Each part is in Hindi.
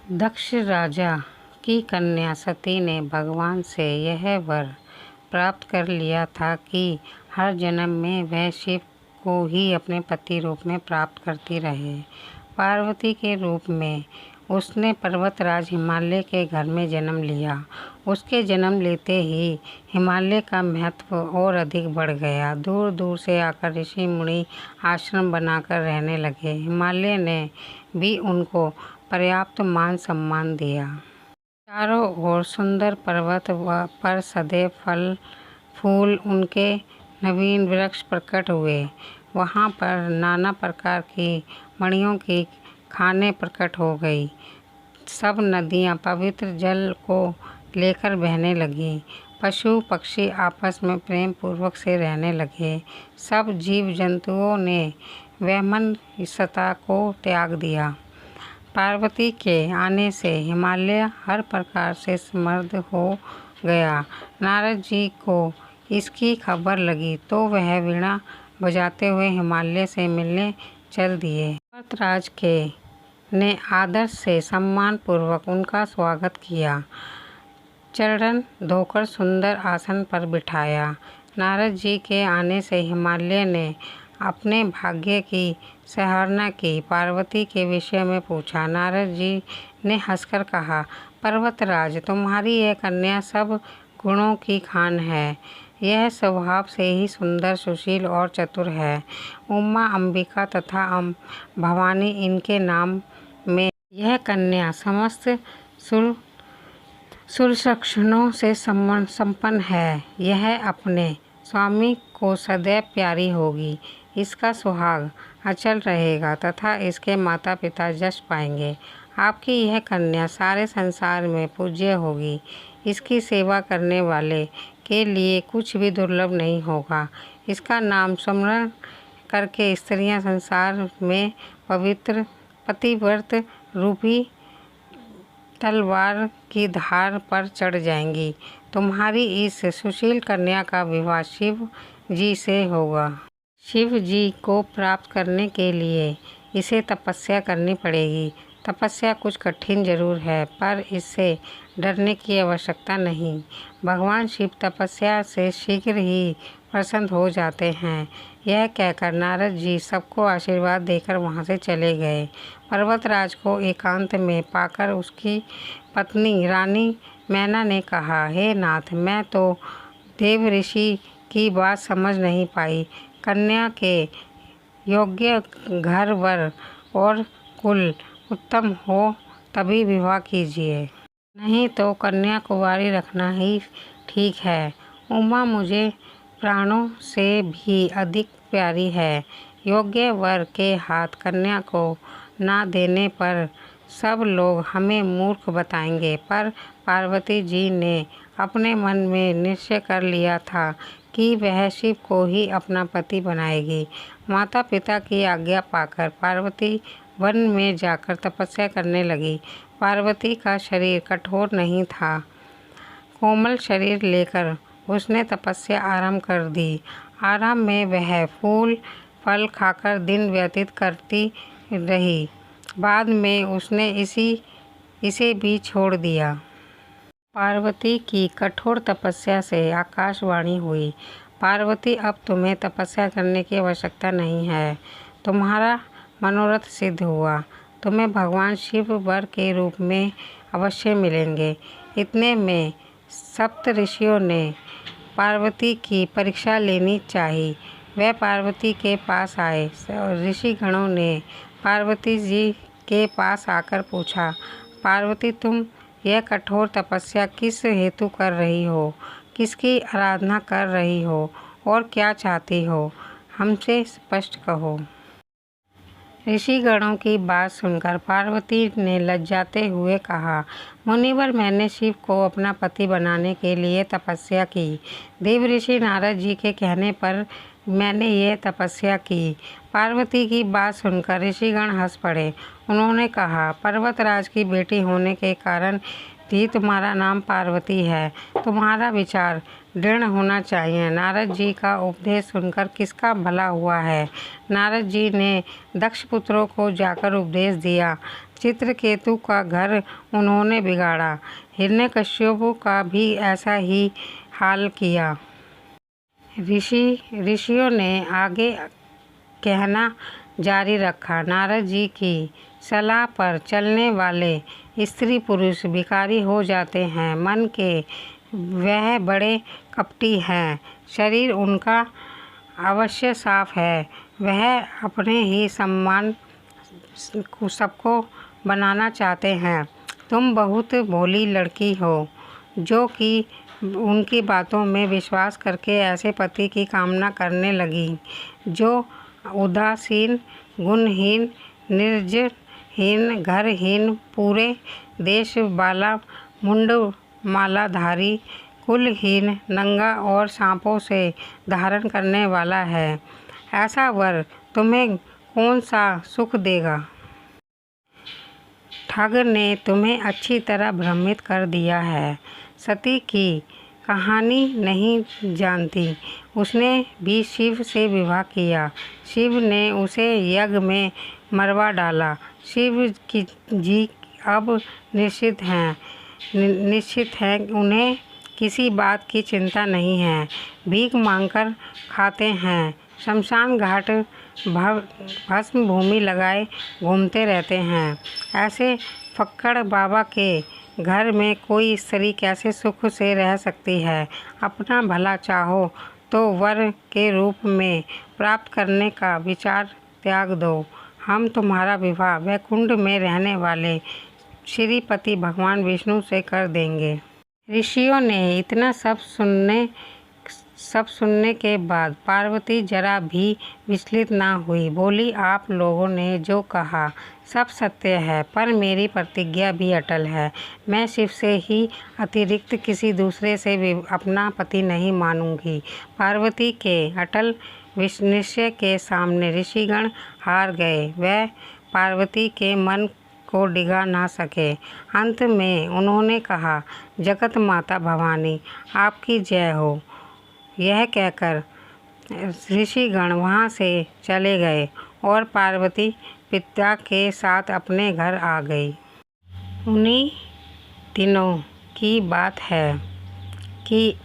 दक्ष राजा की कन्या सती ने भगवान से यह वर प्राप्त कर लिया था कि हर जन्म में वह शिव को ही अपने पति रूप में प्राप्त करती रहे। पार्वती के रूप में उसने पर्वतराज हिमालय के घर में जन्म लिया। उसके जन्म लेते ही हिमालय का महत्व और अधिक बढ़ गया। दूर दूर से आकर ऋषि मुनि आश्रम बनाकर रहने लगे। हिमालय ने भी उनको पर्याप्त मान सम्मान दिया। चारों ओर सुंदर पर्वत पर सदैव फल फूल उनके नवीन वृक्ष प्रकट हुए। वहाँ पर नाना प्रकार की मणियों की खानें प्रकट हो गई। सब नदियाँ पवित्र जल को लेकर बहने लगीं। पशु पक्षी आपस में प्रेम पूर्वक से रहने लगे। सब जीव जंतुओं ने वैमनस्यता को त्याग दिया। पार्वती के आने से हिमालय हर प्रकार से समृद्ध हो गया। नारद जी को इसकी खबर लगी तो वह वीणा बजाते हुए हिमालय से मिलने चल दिए। पर्वतराज के ने आदर से सम्मान पूर्वक उनका स्वागत किया। चरण धोकर सुंदर आसन पर बिठाया। नारद जी के आने से हिमालय ने अपने भाग्य की सराहना की। पार्वती के विषय में पूछा। नारद जी ने हंसकर कहा, पर्वतराज, तुम्हारी यह कन्या सब गुणों की खान है। यह स्वभाव से ही सुंदर, सुशील और चतुर है। उमा, अंबिका तथा भवानी इनके नाम में यह कन्या समस्त सुलक्षणों से संपन्न है। यह अपने स्वामी को सदैव प्यारी होगी। इसका सुहाग अचल रहेगा तथा इसके माता पिता यश पाएंगे। आपकी यह कन्या सारे संसार में पूज्य होगी। इसकी सेवा करने वाले के लिए कुछ भी दुर्लभ नहीं होगा। इसका नाम स्मरण करके स्त्रियां संसार में पवित्र पतिव्रत रूपी तलवार की धार पर चढ़ जाएंगी। तुम्हारी इस सुशील कन्या का विवाह शिव जी से होगा। शिव जी को प्राप्त करने के लिए इसे तपस्या करनी पड़ेगी। तपस्या कुछ कठिन जरूर है, पर इससे डरने की आवश्यकता नहीं। भगवान शिव तपस्या से शीघ्र ही प्रसन्न हो जाते हैं। यह कहकर नारद जी सबको आशीर्वाद देकर वहां से चले गए। पर्वतराज को एकांत में पाकर उसकी पत्नी रानी मैना ने कहा, हे नाथ, मैं तो देव ऋषि की बात समझ नहीं पाई। कन्या के योग्य घर वर और कुल उत्तम हो तभी विवाह कीजिए, नहीं तो कन्या कुंवारी रखना ही ठीक है। उमा मुझे प्राणों से भी अधिक प्यारी है। योग्य वर के हाथ कन्या को ना देने पर सब लोग हमें मूर्ख बताएंगे। पर पार्वती जी ने अपने मन में निश्चय कर लिया था कि वह शिव को ही अपना पति बनाएगी। माता पिता की आज्ञा पाकर पार्वती वन में जाकर तपस्या करने लगी। पार्वती का शरीर कठोर नहीं था। कोमल शरीर लेकर उसने तपस्या आरंभ कर दी। आराम में वह फूल फल खाकर दिन व्यतीत करती रही। बाद में उसने इसे भी छोड़ दिया। पार्वती की कठोर तपस्या से आकाशवाणी हुई, पार्वती, अब तुम्हें तपस्या करने की आवश्यकता नहीं है। तुम्हारा मनोरथ सिद्ध हुआ। तुम्हें भगवान शिव वर के रूप में अवश्य मिलेंगे। इतने में सप्त ऋषियों ने पार्वती की परीक्षा लेनी चाहिए। वह पार्वती के पास आए। ऋषिगणों ने पार्वती जी के पास आकर पूछा, पार्वती, तुम यह कठोर तपस्या किस हेतु कर रही हो? किसकी आराधना कर रही हो और क्या चाहती हो? हमसे स्पष्ट कहो। ऋषिगणों की बात सुनकर पार्वती ने लज्जाते हुए कहा, मुनिवर, मैंने शिव को अपना पति बनाने के लिए तपस्या की। देव ऋषि नारद जी के कहने पर मैंने यह तपस्या की। पार्वती की बात सुनकर ऋषिगण हंस पड़े। उन्होंने कहा, पर्वतराज की बेटी होने के कारण भी तुम्हारा नाम पार्वती है। तुम्हारा विचार दृढ़ होना चाहिए। नारद जी का उपदेश सुनकर किसका भला हुआ है। नारद जी ने दक्ष पुत्रों को जाकर उपदेश दिया। चित्रकेतु का घर उन्होंने बिगाड़ा। हिरण्यकश्यप का भी ऐसा ही हाल किया। ऋषियों ने आगे कहना जारी रखा। नारद जी की सलाह पर चलने वाले स्त्री पुरुष भिखारी हो जाते हैं। मन के वह बड़े कपटी हैं। शरीर उनका अवश्य साफ है। वह अपने ही सम्मान सबको बनाना चाहते हैं। तुम बहुत भोली लड़की हो जो कि उनकी बातों में विश्वास करके ऐसे पति की कामना करने लगी जो उदासीन, गुणहीन, निर्जनहीन, घरहीन, पूरे देश वाला मुंड मालाधारी, कुलहीन, नंगा और सांपों से धारण करने वाला है। ऐसा वर तुम्हें कौन सा सुख देगा? ठग ने तुम्हें अच्छी तरह भ्रमित कर दिया है। सती की कहानी नहीं जानती। उसने भी शिव से विवाह किया। शिव ने उसे यज्ञ में मरवा डाला। शिव जी अब निश्चित हैं, उन्हें किसी बात की चिंता नहीं है। भीख मांगकर खाते हैं। शमशान घाट भस्म भूमि लगाए घूमते रहते हैं। ऐसे फक्कड़ बाबा के घर में कोई स्त्री कैसे सुख से रह सकती है? अपना भला चाहो तो वर के रूप में प्राप्त करने का विचार त्याग दो। हम तुम्हारा विवाह वैकुंठ में रहने वाले श्रीपति भगवान विष्णु से कर देंगे। ऋषियों ने इतना सब सुनने के बाद पार्वती जरा भी विचलित ना हुई। बोली, आप लोगों ने जो कहा सब सत्य है, पर मेरी प्रतिज्ञा भी अटल है। मैं शिव से ही अतिरिक्त किसी दूसरे से भी अपना पति नहीं मानूंगी। पार्वती के अटल निश्चय के सामने ऋषिगण हार गए। वह पार्वती के मन को डिगा ना सके। अंत में उन्होंने कहा, जगत माता भवानी आपकी जय हो। यह कहकर ऋषिगण वहाँ से चले गए और पार्वती पिता के साथ अपने घर आ गई। उन्हीं दिनों की बात है कि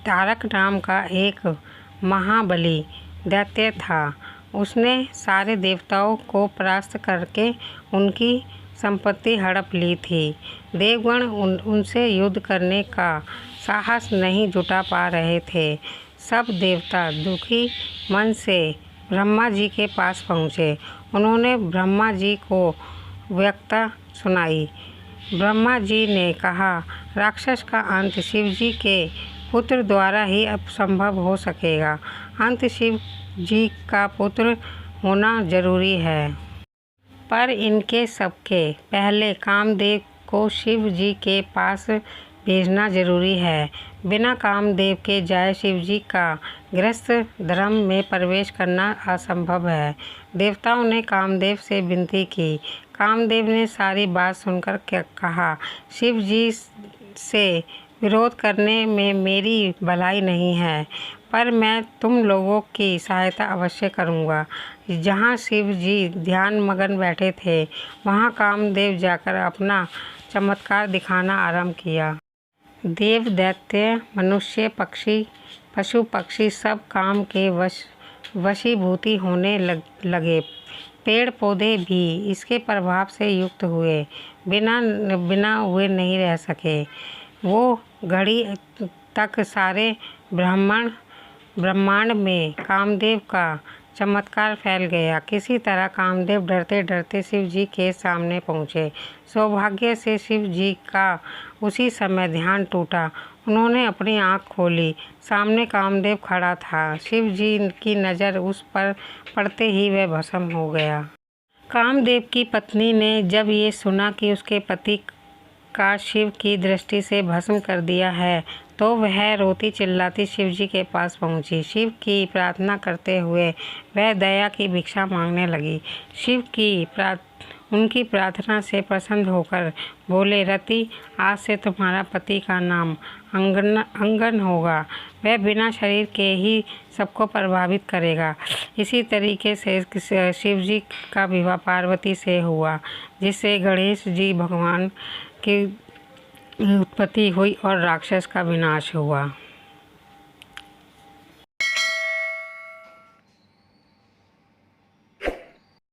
तारक नाम का एक महाबली दैत्य था। उसने सारे देवताओं को परास्त करके उनकी संपत्ति हड़प ली थी। देवगण उनसे युद्ध करने का साहस नहीं जुटा पा रहे थे। सब देवता दुखी मन से ब्रह्मा जी के पास पहुँचे। उन्होंने ब्रह्मा जी को व्यथा सुनाई। ब्रह्मा जी ने कहा, राक्षस का अंत शिव जी के पुत्र द्वारा ही अब संभव हो सकेगा। अंत शिव जी का पुत्र होना जरूरी है, पर इनके सबके पहले कामदेव को शिव जी के पास भेजना जरूरी है। बिना कामदेव के जाए शिव जी का गृहस्थ धर्म में प्रवेश करना असंभव है। देवताओं ने कामदेव से विनती की। कामदेव ने सारी बात सुनकर कहा, शिव जी से विरोध करने में मेरी भलाई नहीं है, पर मैं तुम लोगों की सहायता अवश्य करूँगा। जहाँ शिव जी ध्यान मगन बैठे थे वहाँ कामदेव जाकर अपना चमत्कार दिखाना आरंभ किया। देव, दैत्य, मनुष्य, पक्षी, पशु पक्षी सब काम के वशीभूति होने लगे। पेड़ पौधे भी इसके प्रभाव से युक्त हुए, बिना हुए नहीं रह सके। वो घड़ी तक सारे ब्रह्मांड में कामदेव का चमत्कार फैल गया। किसी तरह कामदेव डरते डरते शिव जी के सामने पहुँचे। सौभाग्य से शिव जी का उसी समय ध्यान टूटा। उन्होंने अपनी आँख खोली। सामने कामदेव खड़ा था। शिव जी की नज़र उस पर पड़ते ही वह भस्म हो गया। कामदेव की पत्नी ने जब ये सुना कि उसके पति का शिव की दृष्टि से भस्म कर दिया है तो वह रोती चिल्लाती शिव जी के पास पहुंची। शिव की प्रार्थना करते हुए वह दया की भिक्षा मांगने लगी। शिव की उनकी प्रार्थना से प्रसन्न होकर बोले, रति, आज से तुम्हारा पति का नाम अंगन होगा। वह बिना शरीर के ही सबको प्रभावित करेगा। इसी तरीके से शिव जी का विवाह पार्वती से हुआ, जिससे गणेश जी भगवान की उत्पत्ति हुई और राक्षस का विनाश हुआ।